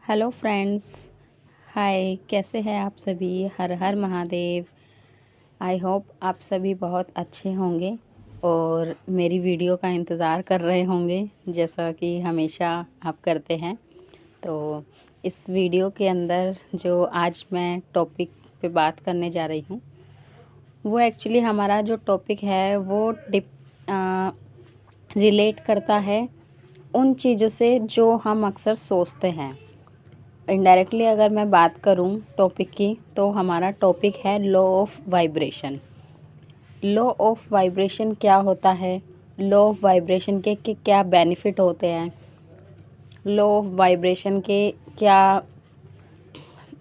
Hello friends. हाय, कैसे हैं आप सभी। हर हर महादेव। आई होप आप सभी बहुत अच्छे होंगे और मेरी वीडियो का इंतज़ार कर रहे होंगे जैसा कि हमेशा आप करते हैं। तो इस वीडियो के अंदर जो आज मैं टॉपिक पे बात करने जा रही हूँ, वो एक्चुअली हमारा जो टॉपिक है वो रिलेट करता है उन चीज़ों से जो हम अक्सर सोचते हैं। इनडायरेक्टली अगर मैं बात करूं टॉपिक की, तो हमारा टॉपिक है law of vibration. Law of vibration क्या होता है, लॉ ऑफ वाइब्रेशन के क्या बेनिफिट होते हैं, लॉ ऑफ वाइब्रेशन के क्या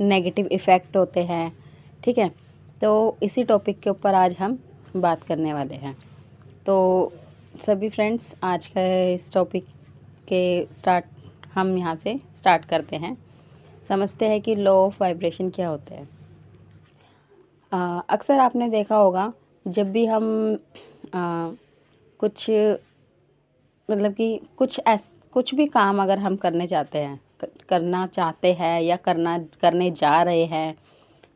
नेगेटिव इफ़ेक्ट होते हैं। ठीक है, तो इसी टॉपिक के ऊपर आज हम बात करने वाले हैं। तो सभी फ्रेंड्स, आज का इस टॉपिक के स्टार्ट हम यहाँ से स्टार्ट करते हैं। समझते हैं कि लॉ ऑफ वाइब्रेशन क्या होता है। अक्सर आपने देखा होगा, जब भी हम कुछ मतलब कि कुछ भी काम अगर हम करने जाते हैं, करना चाहते हैं या करने जा रहे हैं,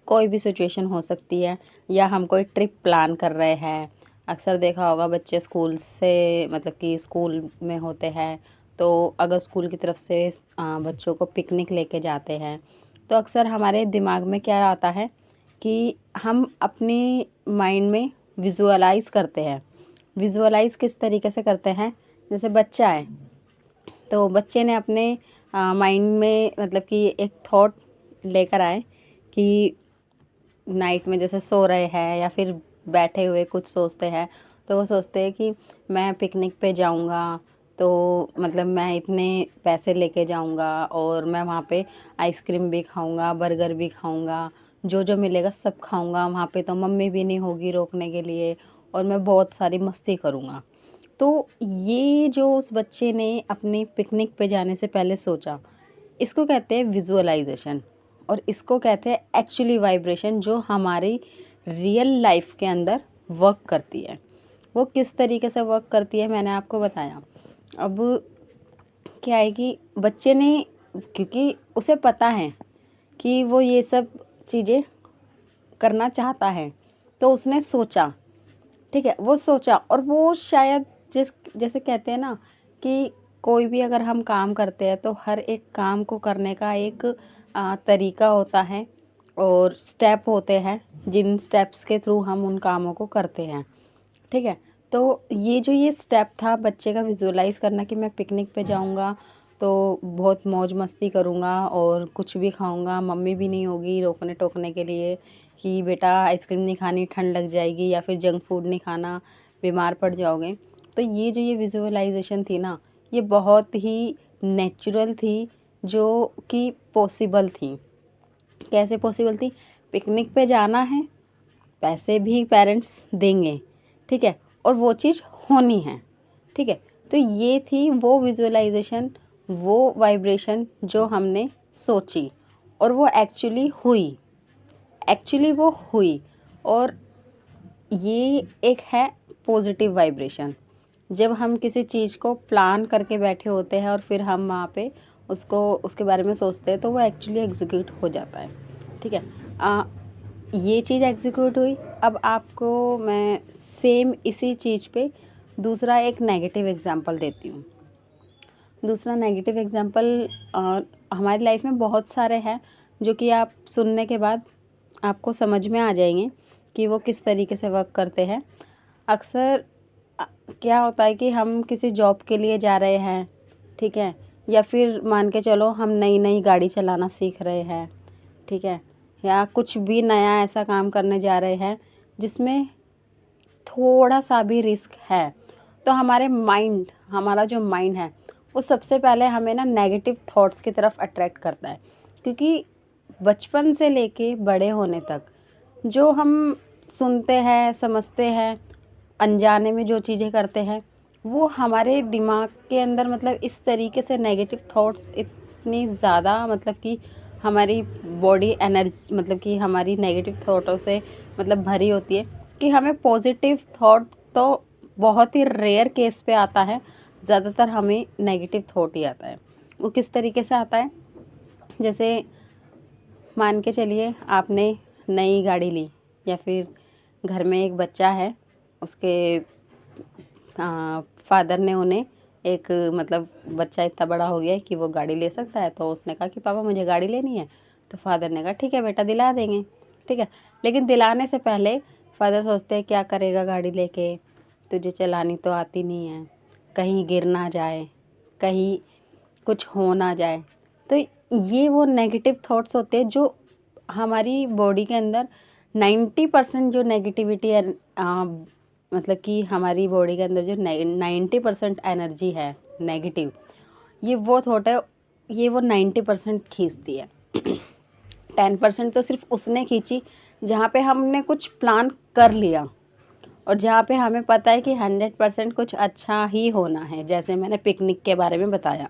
कोई भी सिचुएशन हो सकती है, या हम कोई ट्रिप प्लान कर रहे हैं। अक्सर देखा होगा बच्चे स्कूल से मतलब कि स्कूल में होते हैं, तो अगर स्कूल की तरफ से बच्चों को पिकनिक लेके जाते हैं, तो अक्सर हमारे दिमाग में क्या आता है कि हम अपनी माइंड में विजुअलाइज करते हैं। विजुअलाइज किस तरीके से करते हैं, जैसे बच्चा है तो बच्चे ने अपने माइंड में मतलब कि एक थॉट लेकर आए कि नाइट में जैसे सो रहे हैं या फिर बैठे हुए कुछ सोचते हैं, तो वो सोचते हैं कि मैं पिकनिक पे जाऊंगा, तो मतलब मैं इतने पैसे लेके जाऊंगा और मैं वहाँ पे आइसक्रीम भी खाऊंगा, बर्गर भी खाऊंगा, जो जो मिलेगा सब खाऊंगा। वहाँ पे तो मम्मी भी नहीं होगी रोकने के लिए, और मैं बहुत सारी मस्ती करूँगा। तो ये जो उस बच्चे ने अपनी पिकनिक पे जाने से पहले सोचा, इसको कहते हैं विजुअलाइजेशन, और इसको कहते हैं एक्चुअली वाइब्रेशन, जो हमारी रियल लाइफ के अंदर वर्क करती है। वो किस तरीके से वर्क करती है मैंने आपको बताया। अब क्या है कि बच्चे ने, क्योंकि उसे पता है कि वो ये सब चीज़ें करना चाहता है, तो उसने सोचा। ठीक है, वो सोचा, और वो शायद जैसे कहते हैं ना कि कोई भी अगर हम काम करते हैं तो हर एक काम को करने का एक तरीका होता है और स्टेप होते हैं, जिन स्टेप्स के थ्रू हम उन कामों को करते हैं। ठीक है, तो ये स्टेप था बच्चे का विजुअलाइज करना कि मैं पिकनिक पे जाऊंगा तो बहुत मौज मस्ती करूंगा और कुछ भी खाऊंगा, मम्मी भी नहीं होगी रोकने टोकने के लिए कि बेटा आइसक्रीम नहीं खानी, ठंड लग जाएगी, या फिर जंक फूड नहीं खाना, बीमार पड़ जाओगे। तो ये विजुअलाइजेशन थी ना, ये बहुत ही नेचुरल थी, जो कि पॉसिबल थी। कैसे पॉसिबल थी, पिकनिक पे जाना है, पैसे भी पेरेंट्स देंगे, ठीक है, और वो चीज़ होनी है। ठीक है, तो ये थी वो विजुअलाइजेशन, वो वाइब्रेशन जो हमने सोची और वो एक्चुअली वो हुई। और ये एक है पॉजिटिव वाइब्रेशन। जब हम किसी चीज़ को प्लान करके बैठे होते हैं और फिर हम वहाँ पे उसको उसके बारे में सोचते हैं, तो वो एक्चुअली एग्जीक्यूट हो जाता है। ठीक है, ये चीज़ एग्जीक्यूट हुई। अब आपको मैं सेम इसी चीज़ पे दूसरा एक नेगेटिव एग्जांपल देती हूँ। दूसरा नेगेटिव एग्जांपल हमारी लाइफ में बहुत सारे हैं, जो कि आप सुनने के बाद आपको समझ में आ जाएंगे कि वो किस तरीके से वर्क करते हैं। अक्सर क्या होता है कि हम किसी जॉब के लिए जा रहे हैं, ठीक है, या फिर मान के चलो हम नई नई गाड़ी चलाना सीख रहे हैं, ठीक है, या कुछ भी नया ऐसा काम करने जा रहे हैं जिसमें थोड़ा सा भी रिस्क है, तो हमारा जो माइंड है वो सबसे पहले हमें ना नेगेटिव थॉट्स की तरफ अट्रैक्ट करता है। क्योंकि बचपन से लेके बड़े होने तक जो हम सुनते हैं, समझते हैं, अनजाने में जो चीज़ें करते हैं, वो हमारे दिमाग के अंदर मतलब इस तरीके से नेगेटिव थॉट्स इतनी ज़्यादा मतलब कि हमारी बॉडी एनर्जी मतलब कि हमारी नेगेटिव थॉटों से मतलब भरी होती है कि हमें पॉजिटिव थॉट तो बहुत ही रेयर केस पे आता है, ज़्यादातर हमें नेगेटिव थॉट ही आता है। वो किस तरीके से आता है, जैसे मान के चलिए आपने नई गाड़ी ली, या फिर घर में एक बच्चा है, उसके फादर ने उन्हें एक मतलब बच्चा इतना बड़ा हो गया है कि वो गाड़ी ले सकता है, तो उसने कहा कि पापा मुझे गाड़ी लेनी है। तो फादर ने कहा ठीक है बेटा दिला देंगे, ठीक है। लेकिन दिलाने से पहले फादर सोचते हैं क्या करेगा गाड़ी लेके, तुझे चलानी तो आती नहीं है, कहीं गिर ना जाए, कहीं कुछ हो ना जाए। तो ये वो नेगेटिव थॉट्स होते हैं जो हमारी बॉडी के अंदर 90% जो नेगेटिविटी है, मतलब कि हमारी बॉडी के अंदर जो 90% एनर्जी है नेगेटिव, ये वो थॉट है, ये वो 90% खींचती है। 10% तो सिर्फ उसने खींची जहाँ पे हमने कुछ प्लान कर लिया, और जहाँ पे हमें पता है कि 100% कुछ अच्छा ही होना है, जैसे मैंने पिकनिक के बारे में बताया।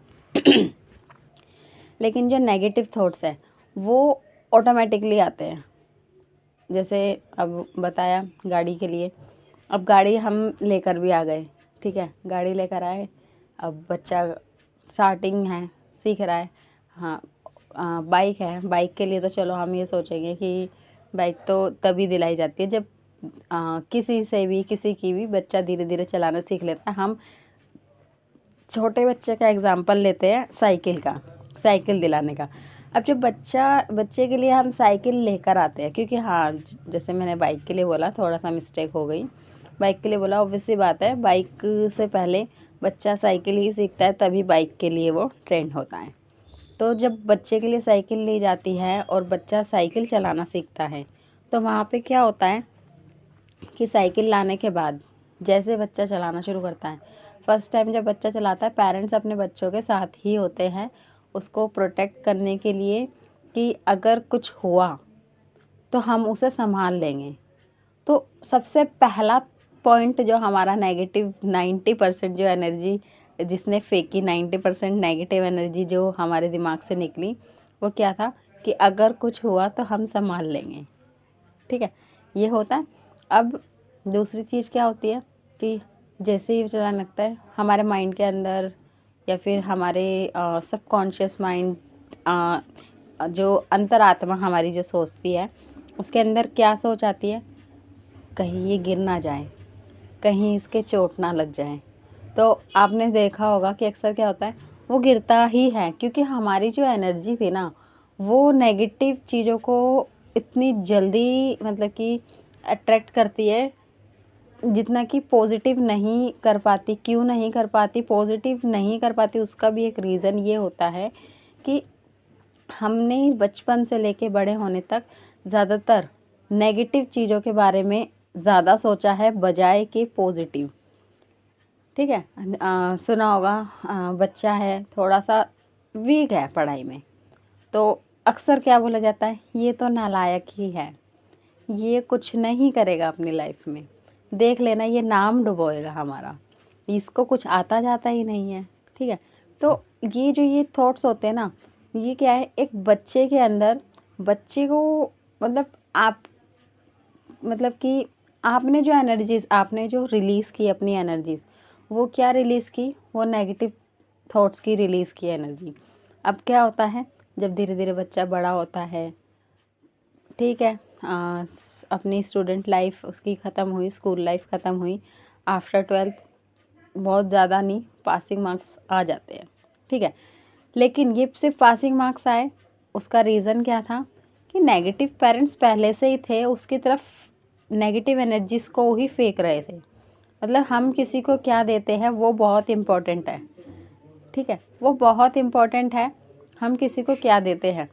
लेकिन जो नेगेटिव थॉट्स हैं वो ऑटोमेटिकली आते हैं। जैसे अब बताया गाड़ी के लिए, अब गाड़ी हम लेकर भी आ गए, ठीक है, गाड़ी लेकर आए, अब बच्चा स्टार्टिंग है, सीख रहा है। हाँ, बाइक है, बाइक के लिए तो चलो हम ये सोचेंगे कि बाइक तो तभी दिलाई जाती है जब किसी से भी, किसी की भी बच्चा धीरे धीरे चलाना सीख लेता है। हम छोटे बच्चे का एग्जांपल लेते हैं, साइकिल का, साइकिल दिलाने का। अब जब बच्चे के लिए हम साइकिल लेकर आते हैं, क्योंकि हाँ जैसे मैंने बाइक के लिए बोला, थोड़ा सा मिस्टेक हो गई, बाइक के लिए बोला, ऑब्वियस सी बात है, बाइक से पहले बच्चा साइकिल ही सीखता है, तभी बाइक के लिए वो ट्रेंड होता है। तो जब बच्चे के लिए साइकिल ली जाती है और बच्चा साइकिल चलाना सीखता है, तो वहाँ पे क्या होता है कि साइकिल लाने के बाद जैसे बच्चा चलाना शुरू करता है, फर्स्ट टाइम जब बच्चा चलाता है, पेरेंट्स अपने बच्चों के साथ ही होते हैं उसको प्रोटेक्ट करने के लिए, कि अगर कुछ हुआ तो हम उसे संभाल लेंगे। तो सबसे पहला पॉइंट जो हमारा नेगेटिव 90% जो एनर्जी जिसने फेंकी, 90% नेगेटिव एनर्जी जो हमारे दिमाग से निकली, वो क्या था कि अगर कुछ हुआ तो हम संभाल लेंगे, ठीक है, ये होता है। अब दूसरी चीज़ क्या होती है कि जैसे ही चलाने लगता है, हमारे माइंड के अंदर या फिर हमारे सबकॉन्शियस माइंड, जो अंतरात्मा हमारी जो सोचती है, उसके अंदर क्या सोच आती है, कहीं ये गिर ना जाए, कहीं इसके चोट ना लग जाए। तो आपने देखा होगा कि अक्सर क्या होता है, वो गिरता ही है, क्योंकि हमारी जो एनर्जी थी ना, वो नेगेटिव चीज़ों को इतनी जल्दी मतलब कि अट्रैक्ट करती है, जितना कि पॉजिटिव नहीं कर पाती। क्यों नहीं कर पाती, पॉजिटिव नहीं कर पाती, उसका भी एक रीज़न ये होता है कि हमने बचपन से लेके बड़े होने तक ज़्यादातर नेगेटिव चीज़ों के बारे में ज़्यादा सोचा है बजाय कि पॉजिटिव, ठीक है। सुना होगा, बच्चा है थोड़ा सा वीक है पढ़ाई में, तो अक्सर क्या बोला जाता है, ये तो नालायक ही है, ये कुछ नहीं करेगा अपनी लाइफ में, देख लेना ये नाम डुबोएगा हमारा, इसको कुछ आता जाता ही नहीं है, ठीक है। तो ये थॉट्स होते हैं ना, ये क्या है, एक बच्चे के अंदर, बच्चे को मतलब आप मतलब कि आपने जो एनर्जीज़, आपने जो रिलीज़ की अपनी एनर्जीज़, वो क्या रिलीज़ की, वो नेगेटिव थॉट्स की रिलीज़ की एनर्जी। अब क्या होता है, जब धीरे धीरे बच्चा बड़ा होता है, ठीक है, अपनी स्टूडेंट लाइफ उसकी ख़त्म हुई, स्कूल लाइफ ख़त्म हुई, आफ्टर 12th बहुत ज़्यादा नहीं, पासिंग मार्क्स आ जाते हैं, ठीक है। लेकिन ये सिर्फ पासिंग मार्क्स आए, उसका रीज़न क्या था कि नेगेटिव पेरेंट्स पहले से ही थे, उसकी तरफ नेगेटिव एनर्जीज़ को ही फेंक रहे थे। मतलब हम किसी को क्या देते हैं वो बहुत इम्पोर्टेंट है, ठीक है, वो बहुत इम्पोर्टेंट है, हम किसी को क्या देते हैं।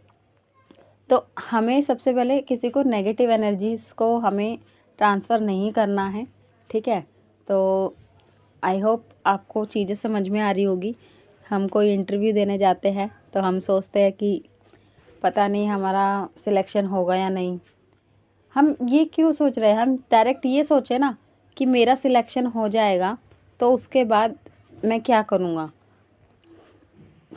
तो हमें सबसे पहले किसी को नेगेटिव एनर्जीज़ को हमें ट्रांसफ़र नहीं करना है, ठीक है। तो आई होप आपको चीज़ें समझ में आ रही होगी। हम कोई इंटरव्यू देने जाते हैं तो हम सोचते हैं कि पता नहीं हमारा सिलेक्शन होगा या नहीं। हम ये क्यों सोच रहे हैं, हम डायरेक्ट ये सोचें ना कि मेरा सिलेक्शन हो जाएगा तो उसके बाद मैं क्या करूँगा,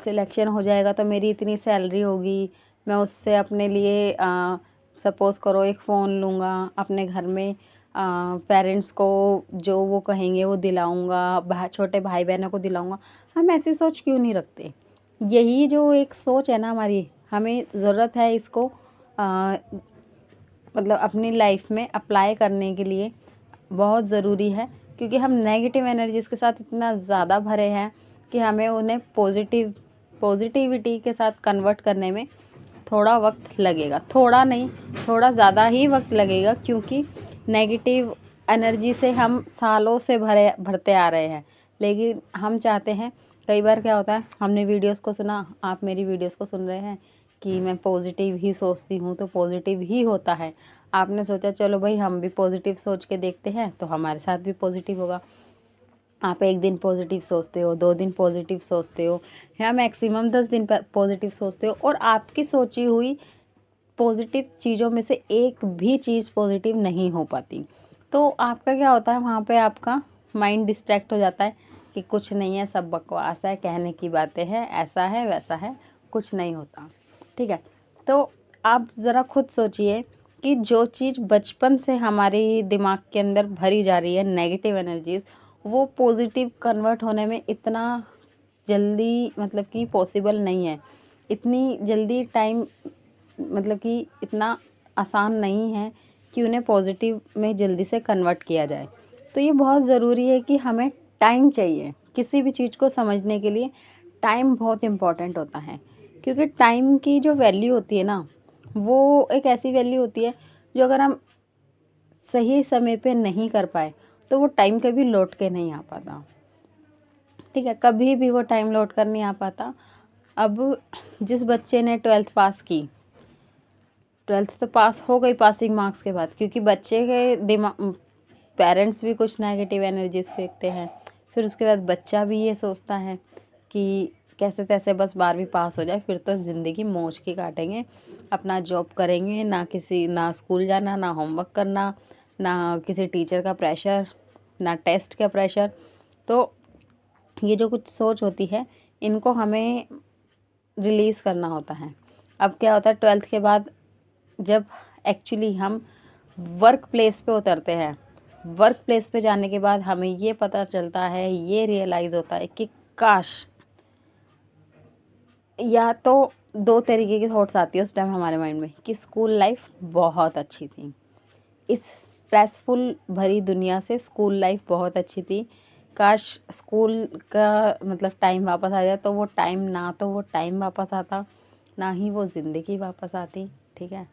सिलेक्शन हो जाएगा तो मेरी इतनी सैलरी होगी, मैं उससे अपने लिए सपोज़ करो एक फ़ोन लूँगा, अपने घर में पेरेंट्स को जो वो कहेंगे वो दिलाऊँगा, छोटे भाई बहनों को दिलाऊँगा। हम ऐसी सोच क्यों नहीं रखते। यही जो एक सोच है ना हमारी, हमें ज़रूरत है इसको मतलब अपनी लाइफ में अप्लाई करने के लिए बहुत ज़रूरी है, क्योंकि हम नेगेटिव एनर्जीज़ के साथ इतना ज़्यादा भरे हैं कि हमें उन्हें पॉजिटिविटी के साथ कन्वर्ट करने में थोड़ा वक्त लगेगा। थोड़ा नहीं, थोड़ा ज़्यादा ही वक्त लगेगा, क्योंकि नेगेटिव एनर्जी से हम सालों से भरते आ रहे हैं। लेकिन हम चाहते हैं, कई बार क्या होता है, हमने वीडियोस को सुना, आप मेरी वीडियोस को सुन रहे हैं कि मैं पॉजिटिव ही सोचती हूँ तो पॉजिटिव ही होता है। आपने सोचा चलो भाई हम भी पॉजिटिव सोच के देखते हैं तो हमारे साथ भी पॉजिटिव होगा। आप एक दिन पॉजिटिव सोचते हो, 2 दिन पॉजिटिव सोचते हो, या मैक्सिमम 10 दिन पॉजिटिव सोचते हो, और आपकी सोची हुई पॉजिटिव चीज़ों में से एक भी चीज़ पॉजिटिव नहीं हो पाती, तो आपका क्या होता है, वहाँ पे आपका माइंड डिस्ट्रैक्ट हो जाता है कि कुछ नहीं है, सब बकवास है, कहने की बातें हैं, ऐसा है वैसा है, कुछ नहीं होता। ठीक है, तो आप ज़रा खुद सोचिए कि जो चीज़ बचपन से हमारी दिमाग के अंदर भरी जा रही है, नेगेटिव एनर्जीज़, वो पॉजिटिव कन्वर्ट होने में इतना जल्दी मतलब कि पॉसिबल नहीं है। इतनी जल्दी टाइम मतलब कि इतना आसान नहीं है कि उन्हें पॉजिटिव में जल्दी से कन्वर्ट किया जाए। तो ये बहुत ज़रूरी है कि हमें टाइम चाहिए। किसी भी चीज़ को समझने के लिए टाइम बहुत इम्पोर्टेंट होता है, क्योंकि टाइम की जो वैल्यू होती है ना, वो एक ऐसी वैल्यू होती है जो अगर हम सही समय पे नहीं कर पाए तो वो टाइम कभी लौट के नहीं आ पाता। ठीक है, कभी भी वो टाइम लौट कर नहीं आ पाता। अब जिस बच्चे ने 12th पास की, 12th तो पास हो गई पासिंग मार्क्स के बाद, क्योंकि बच्चे के दिमाग, पेरेंट्स भी कुछ नेगेटिव एनर्जीज फेंकते हैं, फिर उसके बाद बच्चा भी ये सोचता है कि कैसे तैसे बस 12वीं पास हो जाए, फिर तो ज़िंदगी मौज की काटेंगे, अपना जॉब करेंगे, ना स्कूल जाना, ना होमवर्क करना, ना किसी टीचर का प्रेशर, ना टेस्ट का प्रेशर। तो ये जो कुछ सोच होती है, इनको हमें रिलीज़ करना होता है। अब क्या होता है, 12th के बाद जब एक्चुअली हम वर्क प्लेस पे उतरते हैं, वर्क प्लेस पे जाने के बाद हमें ये पता चलता है, ये रियलाइज़ होता है कि काश, या तो 2 तरीके की थॉट्स आती है उस टाइम हमारे माइंड में कि स्कूल लाइफ बहुत अच्छी थी। इस स्ट्रेसफुल भरी दुनिया से स्कूल लाइफ बहुत अच्छी थी। काश स्कूल का मतलब टाइम वापस आ जाए, तो वो टाइम, ना तो वो टाइम वापस आता, ना ही वो ज़िंदगी वापस आती। ठीक है,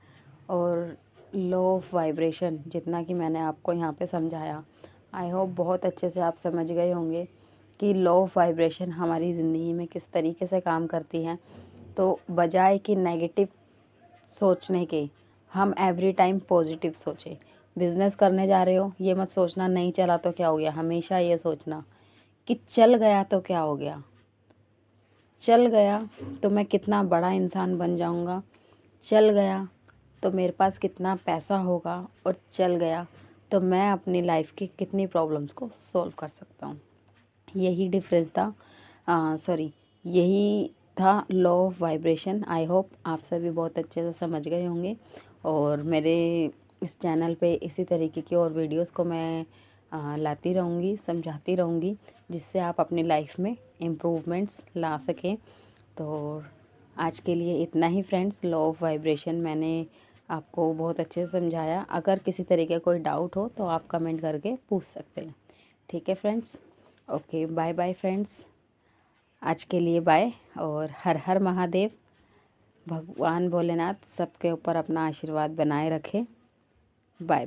और लॉ ऑफ वाइब्रेशन जितना कि मैंने आपको यहाँ पे समझाया, आई होप बहुत अच्छे से आप समझ गए होंगे कि लॉ ऑफ वाइब्रेशन हमारी ज़िंदगी में किस तरीके से काम करती हैं। तो बजाय कि नेगेटिव सोचने के, हम एवरी टाइम पॉजिटिव सोचें। बिज़नेस करने जा रहे हो, ये मत सोचना नहीं चला तो क्या हो गया, हमेशा ये सोचना कि चल गया तो क्या हो गया, चल गया तो मैं कितना बड़ा इंसान बन जाऊंगा, चल गया तो मेरे पास कितना पैसा होगा, और चल गया तो मैं अपनी लाइफ की कितनी प्रॉब्लम्स को सॉल्व कर सकता हूँ। यही डिफरेंस था, सॉरी, यही था law of vibration. I hope आप सभी बहुत अच्छे से समझ गए होंगे, और मेरे इस चैनल पे इसी तरीके की और वीडियोस को मैं लाती रहूँगी, समझाती रहूँगी, जिससे आप अपनी लाइफ में इम्प्रूवमेंट्स ला सकें। तो आज के लिए इतना ही फ्रेंड्स। लॉ ऑफ वाइब्रेशन मैंने आपको बहुत अच्छे से समझाया। अगर किसी तरीके कोई डाउट हो तो आप कमेंट करके पूछ सकते हैं। ठीक है friends, okay, bye bye friends. आज के लिए बाय, और हर हर महादेव। भगवान भोलेनाथ सबके ऊपर अपना आशीर्वाद बनाए रखें। Bye bye.